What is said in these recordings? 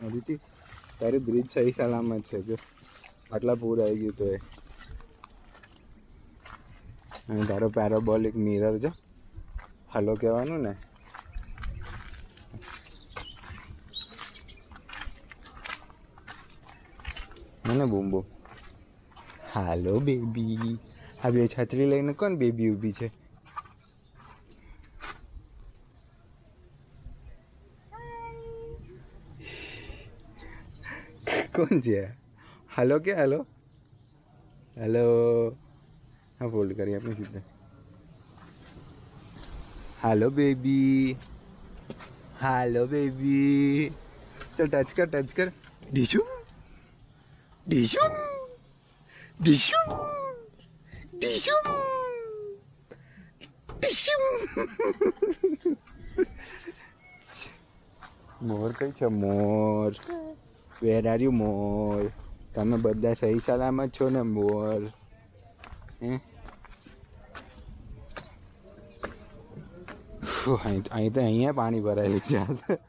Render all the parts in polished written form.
અદિતિ તારી બ્રિજ સહી સલામત છે જો આટલા પૂર આવી ગયું તો એ અને તારો પેરાબોલિક મિરર જો હલો કહેવાનું ને મને બૂમ બૂમ હાલો બેબી આ બે છત્રી લઈને કોણ બેબી ઊભી છે કોણ છે હાલો કે હાલો હેલો હા ફોલ્ડ કરી આપણે સીધા હાલો બેબી ચલ ટચ કર ડીશું ડીશું ડીશું ડીશું ડીશું મોર કઈ છે મોર વેર આર યુ મોર તમે બધા સહી સલામત છો ને મોર હે અહીં તો અહીંયા પાણી ભરાયેલું છે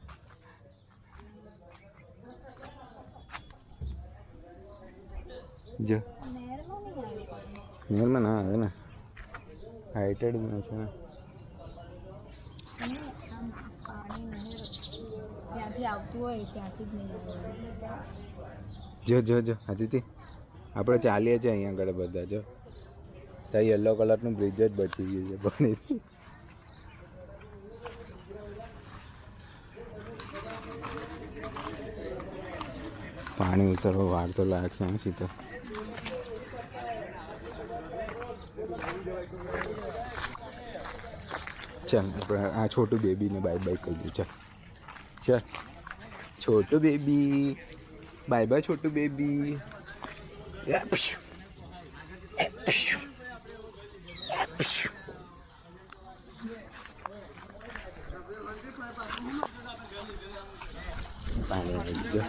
જો નહેરમાં ના આવે ને હાઇટેડમાં છે ને જો જો જો અદિતિ આપણે ચાલીએ છીએ અહીંયા આગળ બધા જો ત્યાં યલો કલરનું બ્રિજ જ બચી ગયું છે પાણી પાણી ઉતરવા વાર તો લાગશે ને સીધો ચાલ આપણે આ છોટું બેબીને બાય બાય કરી દઉં ચાલ ચાલ છોટું બેબી બાય બાય છોટું બેબી પાણી આવી ગયો